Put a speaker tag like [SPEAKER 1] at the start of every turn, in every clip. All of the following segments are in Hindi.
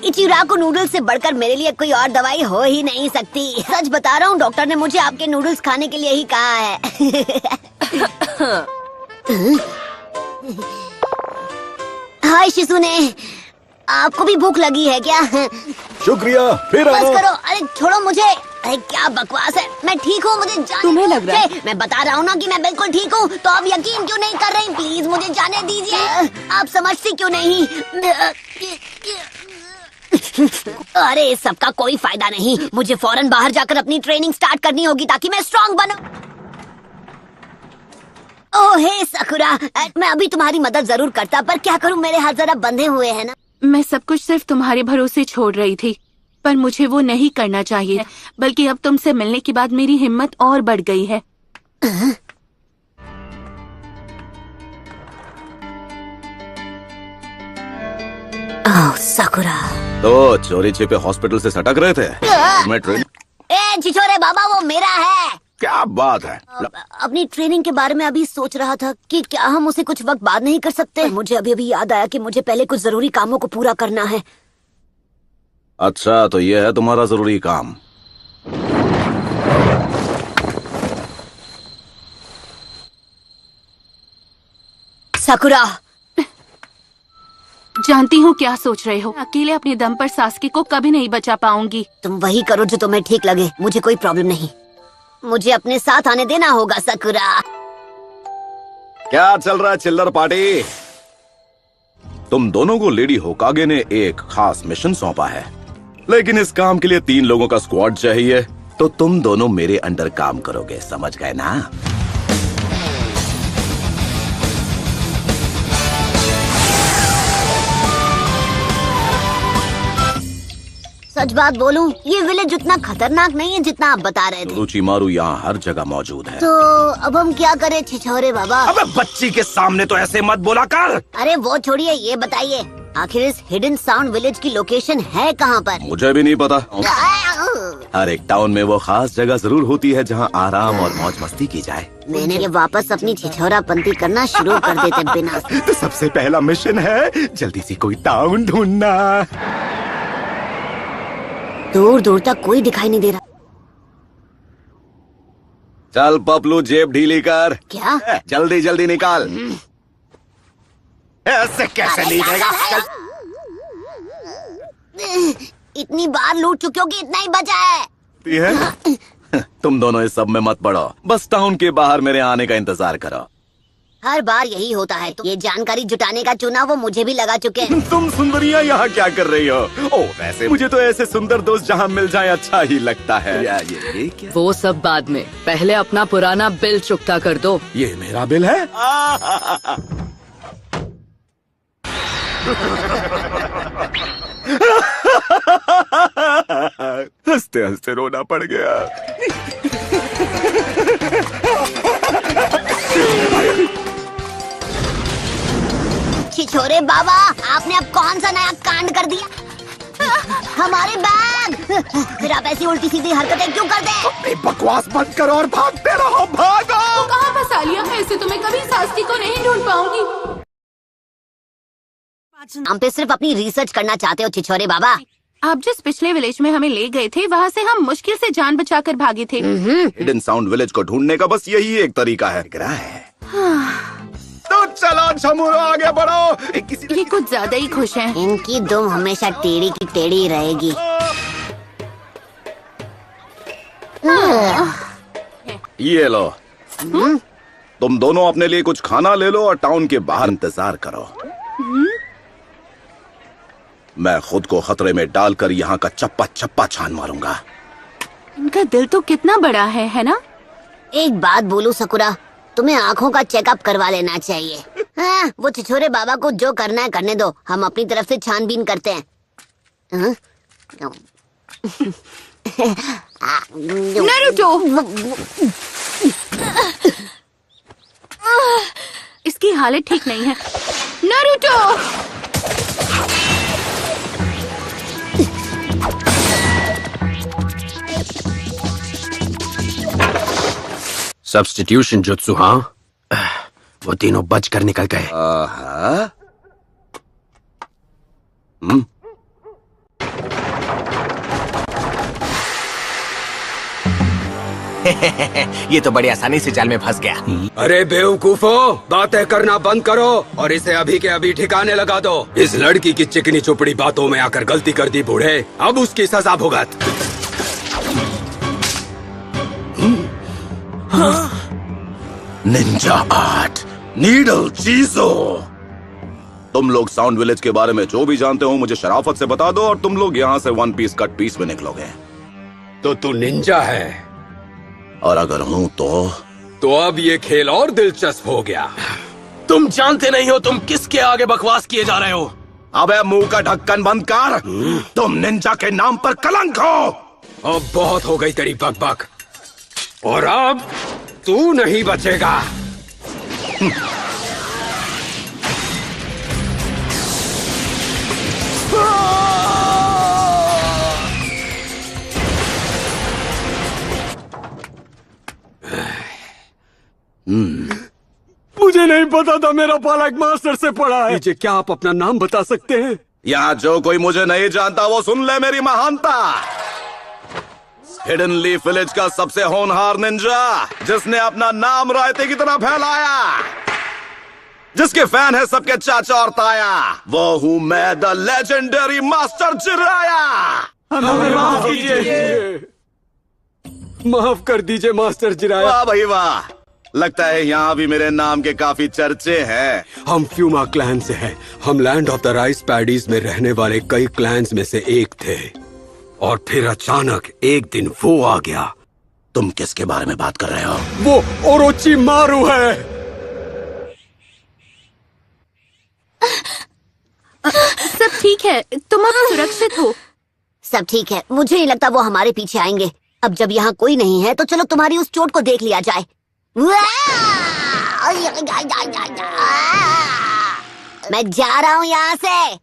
[SPEAKER 1] इचिराको नूडल्स से बढ़कर मेरे लिए कोई और दवाई हो ही नहीं सकती। सच बता रहा हूँ, डॉक्टर ने मुझे आपके नूडल्स खाने के लिए ही कहा है। हाय शिसुने, आपको भी भूख लगी है क्या?
[SPEAKER 2] शुक्रिया, फिर
[SPEAKER 1] बस
[SPEAKER 2] आना।
[SPEAKER 1] करो, अरे छोड़ो मुझे। अरे क्या बकवास है, मैं ठीक हूँ, मुझे जाने
[SPEAKER 3] तुम्हें लग रहा है?
[SPEAKER 1] मैं बता रहा हूँ ना कि मैं बिल्कुल ठीक हूँ, तो आप यकीन क्यों नहीं कर रही? प्लीज मुझे जाने दीजिए। आप समझती क्यों नहीं? अरे सबका कोई फायदा नहीं, मुझे फौरन बाहर जाकर अपनी ट्रेनिंग स्टार्ट करनी होगी ताकि मैं स्ट्रांग बनूं। ओह हे सकुरा, मैं अभी तुम्हारी मदद जरूर करता, पर क्या करूं, मेरे हाथ जरा बंधे हुए हैं ना।
[SPEAKER 3] मैं सब कुछ सिर्फ तुम्हारे भरोसे छोड़ रही थी, पर मुझे वो नहीं करना चाहिए, बल्कि अब तुमसे मिलने के बाद मेरी हिम्मत और बढ़ गई है।
[SPEAKER 1] ओह सकुरा।
[SPEAKER 2] तो चोरी छिपे हॉस्पिटल से सटक रहे थे। मैं ट्रेन
[SPEAKER 1] ए छिछोरे बाबा, वो मेरा है।
[SPEAKER 2] क्या बात है?
[SPEAKER 1] अपनी ट्रेनिंग के बारे में अभी सोच रहा था कि क्या हम उसे कुछ वक्त बाद नहीं कर सकते। मुझे अभी अभी याद आया कि मुझे पहले कुछ जरूरी कामों को पूरा करना है।
[SPEAKER 2] अच्छा, तो ये है तुम्हारा जरूरी काम।
[SPEAKER 1] सकुरा,
[SPEAKER 3] जानती हूँ क्या सोच रहे हो। अकेले अपने दम पर सास्की को कभी नहीं बचा पाऊंगी।
[SPEAKER 1] तुम वही करो जो तुम्हें ठीक लगे, मुझे कोई प्रॉब्लम नहीं। मुझे अपने साथ आने देना होगा सकुरा।
[SPEAKER 2] क्या चल रहा है चिल्लर पार्टी? तुम दोनों को लेडी होकागे ने एक खास मिशन सौंपा है, लेकिन इस काम के लिए 3 लोगों का स्क्वाड चाहिए। तो तुम दोनों मेरे अंडर काम करोगे, समझ गए ना?
[SPEAKER 1] सच बात बोलूं, ये विलेज उतना खतरनाक नहीं है जितना आप बता रहे थे।
[SPEAKER 2] रुचिमारू यहाँ हर जगह मौजूद है।
[SPEAKER 1] तो अब हम क्या करें छिछोरे बाबा?
[SPEAKER 2] अबे बच्ची के सामने तो ऐसे मत बोला कर।
[SPEAKER 1] अरे वो छोड़िए, ये बताइए आखिर इस हिडन साउंड विलेज की लोकेशन है कहाँ पर?
[SPEAKER 2] मुझे भी नहीं पता। हर एक टाउन में वो खास जगह जरूर होती है जहाँ आराम और मौज मस्ती की जाए।
[SPEAKER 1] मैंने ये वापस अपनी छिछोरापंती करना शुरू कर देते बिना।
[SPEAKER 2] तो सबसे पहला मिशन है जल्दी से कोई टाउन ढूंढना।
[SPEAKER 1] दूर दूर तक कोई दिखाई नहीं दे रहा।
[SPEAKER 2] चल पपलू, जेब ढीली कर।
[SPEAKER 1] क्या?
[SPEAKER 2] जल्दी जल्दी निकाल। ऐसे कैसे नहीं देगा?
[SPEAKER 1] इतनी बार लूट चुके हो कि इतना ही बचा है।
[SPEAKER 2] तुम दोनों इस सब में मत पड़ो, बस टाउन के बाहर मेरे आने का इंतजार करो।
[SPEAKER 1] हर बार यही होता है। तो ये जानकारी जुटाने का चुनाव वो मुझे भी लगा चुके हैं।
[SPEAKER 2] तुम सुंदरियाँ यहाँ क्या कर रही हो? ओ वैसे मुझे तो ऐसे सुंदर दोस्त जहाँ मिल जाए अच्छा ही लगता है। ये क्या?
[SPEAKER 4] वो सब बाद में, पहले अपना पुराना बिल चुकता कर दो।
[SPEAKER 2] ये मेरा बिल है? हंसते हंसते रोना पड़ गया।
[SPEAKER 1] छिछोरे बाबा, आपने अब कौन सा नया कांड कर दिया? हमारे बैग! फिर आप ऐसी उल्टी सीधी हरकतें क्यों करते हैं?
[SPEAKER 2] बकवास बंद करो और भागते रहो, भागो!
[SPEAKER 3] कहाँ फंसा लिया? ऐसे तो मैं कभी सास्की को नहीं ढूंढ पाऊंगी।
[SPEAKER 1] हम पे सिर्फ अपनी रिसर्च करना चाहते हो छिछोरे बाबा।
[SPEAKER 3] आप जिस पिछले विलेज में हमें ले गए थे, वहाँ से हम मुश्किल से जान बचाकर भागे थे।
[SPEAKER 2] हिडन साउंड विलेज को ढूंढने का बस यही एक तरीका है। तो चलो छमुरो, आगे बढ़ो।
[SPEAKER 3] ये कुछ ज्यादा ही खुश हैं।
[SPEAKER 1] इनकी दुम हमेशा टेढ़ी की टेढ़ी रहेगी।
[SPEAKER 2] ये लो, तुम दोनों अपने लिए कुछ खाना ले लो और टाउन के बाहर इंतजार करो। मैं खुद को खतरे में डालकर यहाँ का चप्पा चप्पा छान मारूंगा।
[SPEAKER 3] इनका दिल तो कितना बड़ा है ना?
[SPEAKER 1] एक बात बोलूं सकुरा, तुम्हें आँखों का चेकअप करवा लेना चाहिए। हाँ, वो छिछोरे बाबा को जो करना है करने दो, हम अपनी तरफ से छानबीन करते हैं।
[SPEAKER 3] नारुतो! इसकी हालत ठीक नहीं है। नारुतो!
[SPEAKER 5] सब्स्टिट्यूशन जुत्सु, हाँ? वो तीनों बचकर निकल गए।
[SPEAKER 2] आहा।
[SPEAKER 5] ये तो बड़ी आसानी से जाल में फंस गया।
[SPEAKER 6] अरे बेवकूफो, बातें करना बंद करो और इसे अभी के अभी ठिकाने लगा दो। इस लड़की की चिकनी चुपड़ी बातों में आकर गलती कर दी बूढ़े, अब उसकी सजा भुगत।
[SPEAKER 2] निंजा आर्ट, नीडल चीजो। तुम लोग साउंड विलेज के बारे में जो भी जानते हो मुझे शराफत से बता दो और तुम लोग यहाँ से वन पीस कट पीस में निकलोगे।
[SPEAKER 6] तो तू निंजा है
[SPEAKER 2] और अगर हूँ तो
[SPEAKER 6] अब ये खेल और दिलचस्प हो गया।
[SPEAKER 5] तुम जानते नहीं हो तुम किसके आगे बकवास किए जा रहे हो।
[SPEAKER 2] अबे मुंह का ढक्कन बंद कर। तुम निंजा के नाम पर कलंक हो।
[SPEAKER 6] अब बहुत हो गई तेरी बकबक, और अब तू नहीं बचेगा।
[SPEAKER 5] मुझे नहीं पता था मेरा पाला एक मास्टर से पढ़ा है।
[SPEAKER 6] मुझे क्या आप अपना नाम बता सकते हैं?
[SPEAKER 2] यहाँ जो कोई मुझे नहीं जानता वो सुन ले मेरी महानता। हिडन लीफ विलेज का सबसे होनहार निंजा, जिसने अपना नाम रायते की तरह फैलाया, जिसके फैन है सबके चाचा और ताया, वो हूँ मैं, द लेजेंडरी मास्टर जिराया।
[SPEAKER 5] हमें माफ कीजिए।
[SPEAKER 6] माफ कर दीजिए मास्टर जिराया।
[SPEAKER 2] वाह भाई वाह, लगता है यहाँ भी मेरे नाम के काफी चर्चे हैं।
[SPEAKER 6] हम फ्यूमा क्लैन से हैं। हम land of the rice paddies में रहने वाले कई क्लैंस में से एक थे, और फिर अचानक एक दिन वो आ गया।
[SPEAKER 2] तुम किसके बारे में बात कर रहे हो?
[SPEAKER 6] वो ओरोची मारू है।
[SPEAKER 3] सब ठीक है, तुम अब सुरक्षित हो।
[SPEAKER 1] सब ठीक है, मुझे नहीं लगता वो हमारे पीछे आएंगे। अब जब यहाँ कोई नहीं है तो चलो तुम्हारी उस चोट को देख लिया जाए। मैं जा रहा हूँ यहाँ से।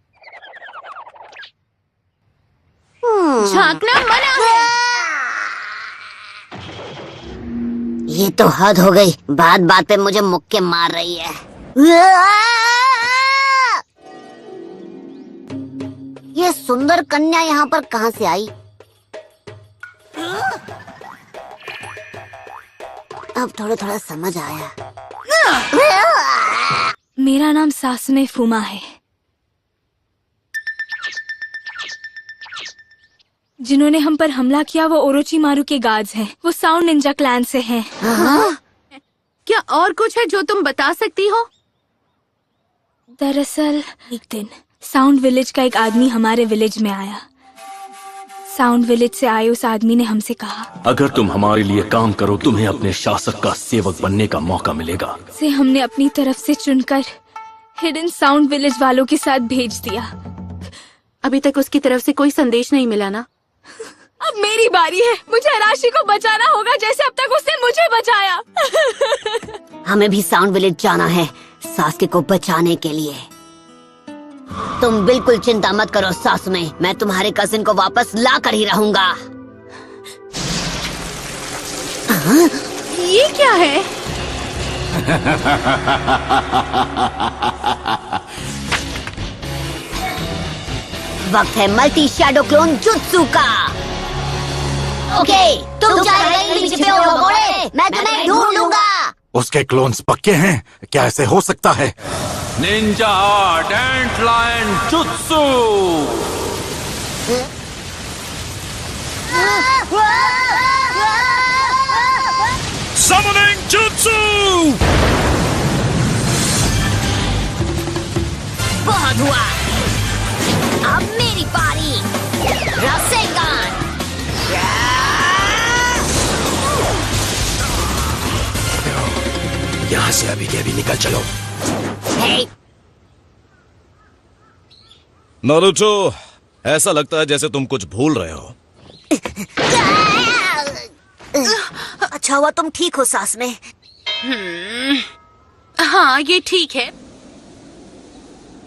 [SPEAKER 3] झांकना मना है।
[SPEAKER 1] ये तो हद हो गई, बात बात पे मुझे मुक्के मार रही है। ये सुंदर कन्या यहाँ पर कहाँ से आई? अब थोड़ा थोड़ा समझ आया।
[SPEAKER 7] मेरा नाम सासुने फुमा है। जिन्होंने हम पर हमला किया वो ओरोची मारू के गार्ड्स हैं। वो साउंड निंजा क्लैन से हैं।
[SPEAKER 3] क्या और कुछ है जो तुम बता सकती हो?
[SPEAKER 7] दरअसल एक दिन साउंड विलेज का एक आदमी हमारे विलेज में आया। साउंड विलेज से आए उस आदमी ने हमसे कहा,
[SPEAKER 8] अगर तुम हमारे लिए काम करो तुम्हें अपने शासक का सेवक बनने का मौका मिलेगा।
[SPEAKER 7] से हमने अपनी तरफ से चुनकर हिडन साउंड विलेज वालों के साथ भेज दिया।
[SPEAKER 3] अभी तक उसकी तरफ से कोई संदेश नहीं मिला ना?
[SPEAKER 7] अब मेरी बारी है। मुझे अराशी को बचाना होगा जैसे अब तक उसने मुझे बचाया।
[SPEAKER 1] हमें भी साउंड विलेज जाना है सासके को बचाने के लिए। तुम बिल्कुल चिंता मत करो सासुने, मैं तुम्हारे कजिन को वापस ला कर ही रहूंगा।
[SPEAKER 3] ये क्या है?
[SPEAKER 1] वक्त है मल्टी शैडो क्लोन जुत्सु का। ओके, तुम चाहे कहीं भी छिपे हो भगोड़े, मैं तुम्हें ढूंढ लूंगा।
[SPEAKER 8] उसके क्लोन्स पक्के हैं? क्या ऐसे हो सकता है?
[SPEAKER 9] निंजा आर्ट एंट लायन जुत्सु।
[SPEAKER 8] Summoning Jutsu!
[SPEAKER 1] बहुत हुआ, अब मेरी बारी। रासेंगान।
[SPEAKER 5] यहाँ से अभी के अभी निकल चलो।
[SPEAKER 1] हे,
[SPEAKER 2] नारुतो, ऐसा लगता है जैसे तुम कुछ भूल रहे हो।
[SPEAKER 1] अच्छा हुआ तुम ठीक हो सास में।
[SPEAKER 3] हाँ, ये ठीक है।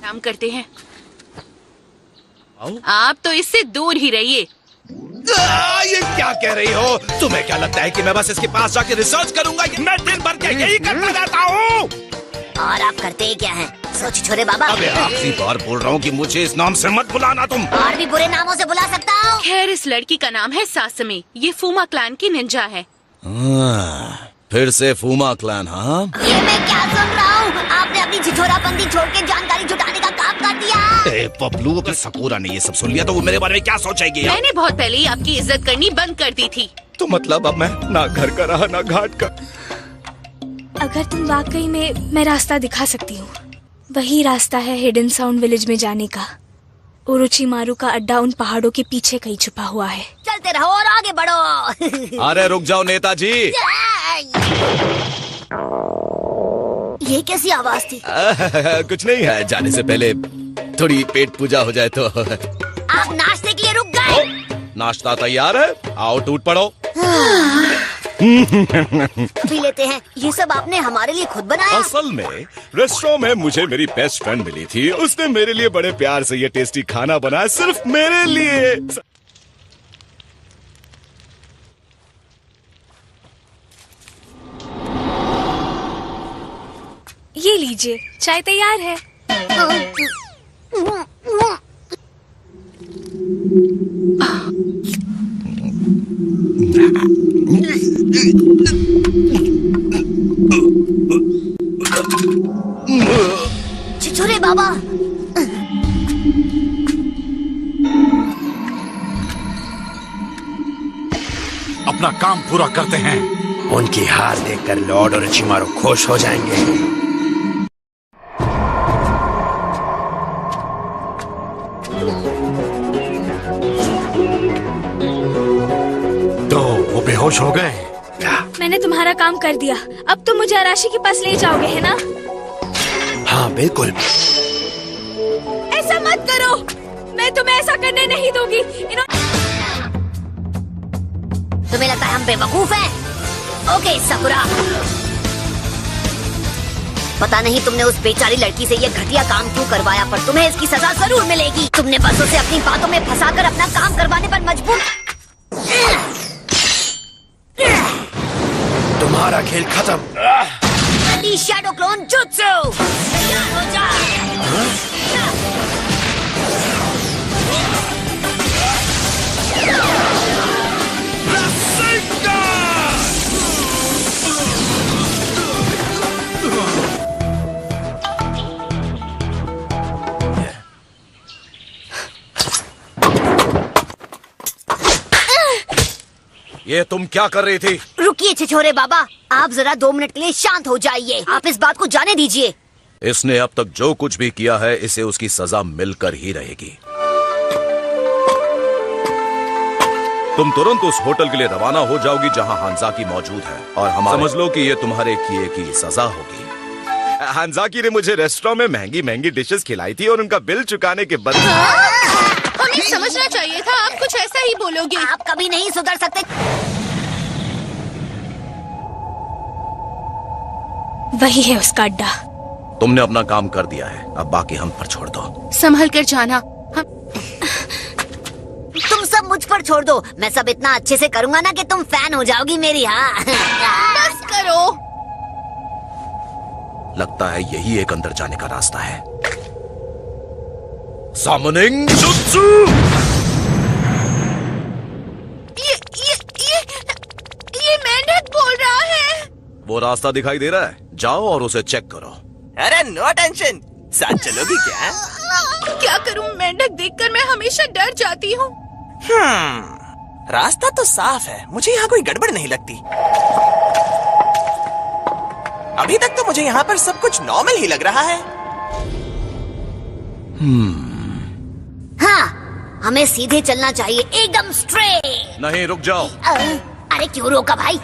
[SPEAKER 3] काम करते हैं। आप तो इससे दूर ही रहिए।
[SPEAKER 2] ये क्या कह रही हो? तुम्हें क्या लगता है कि मैं बस इसके पास जाके रिसर्च करूंगा? मैं दिन भर क्या यही करता रहता हूँ?
[SPEAKER 1] और आप करते ही क्या हैं? सोच छोरे बाबा।
[SPEAKER 2] अबे आखिरी बार बोल रहा हूँ कि मुझे इस नाम से मत बुलाना तुम।
[SPEAKER 1] और भी बुरे नामों से बुला सकता हूँ।
[SPEAKER 3] खैर, इस लड़की का नाम है सासमी। ये फूमा क्लैन की निंजा है।
[SPEAKER 2] फिर से फूमा क्लैन, हाँ?
[SPEAKER 1] ये मैं क्या सुन रहा हूँ? आपने अपनी छिछोराबंदी छोड़ के जानकारी जुटाने का काम कर दिया।
[SPEAKER 2] ए पपलू, अगर सकूरा ने ये सब सुन लिया तो वो मेरे बारे में क्या सोचेगी?
[SPEAKER 3] मैंने बहुत पहले ही आपकी इज्जत करनी बंद कर दी थी।
[SPEAKER 2] तो मतलब अब मैं ना घर का रहा ना घाट का।
[SPEAKER 7] अगर तुम वाकई में, मैं रास्ता दिखा सकती हूँ। वही रास्ता है हिडन साउंड विलेज में जाने का। ओरोचिमारू का अड्डा उन पहाड़ों के पीछे कहीं छुपा हुआ है।
[SPEAKER 1] चलते रहो और आगे बढ़ो।
[SPEAKER 2] अरे रुक जाओ नेताजी।
[SPEAKER 1] ये कैसी आवाज थी?
[SPEAKER 2] कुछ नहीं है, जाने से पहले थोड़ी पेट पूजा हो जाए तो।
[SPEAKER 1] आप नाश्ते के लिए रुक गए?
[SPEAKER 2] नाश्ता तैयार है, आओ टूट पड़ो।
[SPEAKER 1] पी लेते हैं। ये सब आपने हमारे लिए खुद बनाया?
[SPEAKER 2] असल में रेस्टोरेंट में मुझे मेरी बेस्ट फ्रेंड मिली थी। उसने मेरे लिए बड़े प्यार से ये टेस्टी खाना बनाया, सिर्फ मेरे लिए।
[SPEAKER 7] ये लीजिए, चाय तैयार है।
[SPEAKER 1] छिछोरे बाबा।
[SPEAKER 9] अपना काम पूरा करते हैं।
[SPEAKER 5] उनकी हार देखकर लॉर्ड ओरोचिमारू खुश हो जाएंगे।
[SPEAKER 9] तो वो बेहोश हो गए?
[SPEAKER 7] मैंने तुम्हारा काम कर दिया। अब तुम मुझे अराशी के पास ले जाओगे, है ना?
[SPEAKER 5] हाँ बिल्कुल।
[SPEAKER 7] ऐसा मत करो, मैं तुम्हें ऐसा करने नहीं दूंगी।
[SPEAKER 1] तुम्हें लगता है हम बेवकूफ हैं? ओके साकुरा, पता नहीं तुमने उस बेचारी लड़की से ये घटिया काम क्यों करवाया, पर तुम्हें इसकी सजा जरूर मिलेगी। तुमने बस उसे अपनी बातों में फंसाकर अपना काम करवाने पर मजबूर।
[SPEAKER 5] तुम्हारा खेल खत्म।
[SPEAKER 1] शैडो क्लोन जुत्सु तैयार हो जा।
[SPEAKER 2] ये तुम क्या कर रही थी?
[SPEAKER 1] रुकिए छिछोरे बाबा, आप जरा 2 मिनट के लिए शांत हो जाइए। आप इस बात को जाने दीजिए।
[SPEAKER 2] इसने अब तक जो कुछ भी किया है, इसे उसकी सजा मिलकर ही रहेगी। तुम तुरंत उस होटल के लिए रवाना हो जाओगी जहां हांजाकी मौजूद है, और हम समझ लो कि ये तुम्हारे किए की सजा होगी। हांजाकी ने मुझे रेस्टोरेंट में महंगी महंगी डिशेस खिलाई थी और उनका बिल चुकाने के बदले
[SPEAKER 3] हमें समझना चाहिए था, आप कुछ ऐसा ही बोलोगे।
[SPEAKER 1] आप कभी नहीं सुधर सकते।
[SPEAKER 7] वही है उसका अड्डा।
[SPEAKER 2] तुमने अपना काम कर दिया है, अब बाकी हम पर छोड़ दो।
[SPEAKER 3] संभल कर जाना।
[SPEAKER 1] तुम सब मुझ पर छोड़ दो, मैं सब इतना अच्छे से करूंगा ना कि तुम फैन हो जाओगी मेरी। हाँ
[SPEAKER 3] बस करो।
[SPEAKER 2] लगता है यही एक अंदर जाने का रास्ता है। Summoning Jutsu!
[SPEAKER 3] ये मेंढक बोल रहा है।
[SPEAKER 2] वो रास्ता दिखाई दे रहा है, जाओ और उसे चेक करो।
[SPEAKER 5] अरे नो टेंशन, साथ चलोगी क्या?
[SPEAKER 3] क्या करूं, मेंढक देखकर मैं हमेशा डर जाती हूँ।
[SPEAKER 5] रास्ता तो साफ है, मुझे यहाँ कोई गड़बड़ नहीं लगती। अभी तक तो मुझे यहाँ पर सब कुछ नॉर्मल ही लग रहा है।
[SPEAKER 1] हाँ, हमें सीधे चलना चाहिए, एकदम स्ट्रेट।
[SPEAKER 2] नहीं, रुक जाओ।
[SPEAKER 1] अरे क्यों रोका भाई?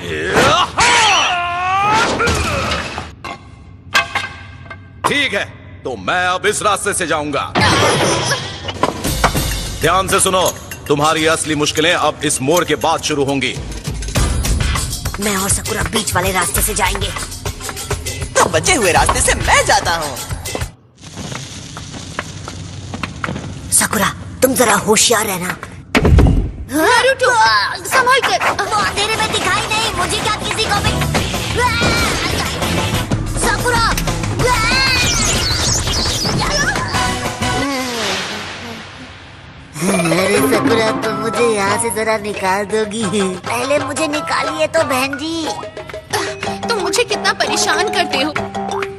[SPEAKER 2] ठीक है, तो मैं अब इस रास्ते से जाऊंगा। ध्यान से सुनो, तुम्हारी असली मुश्किलें अब इस मोड़ के बाद शुरू होंगी।
[SPEAKER 1] मैं और सकुरा बीच वाले रास्ते से जाएंगे।
[SPEAKER 5] तो बचे हुए रास्ते से मैं जाता हूँ।
[SPEAKER 1] सकुरा, तुम जरा होशियार रहना।
[SPEAKER 3] नारुतो, संभल कर।
[SPEAKER 1] वो अंधेरे में दिखाई नहीं, मुझे क्या किसी को भी। सकुरा! सकुरा, तुम मुझे यहाँ से जरा निकाल दोगी? पहले मुझे निकालिए तो बहन जी।
[SPEAKER 3] तुम मुझे कितना परेशान करते हो।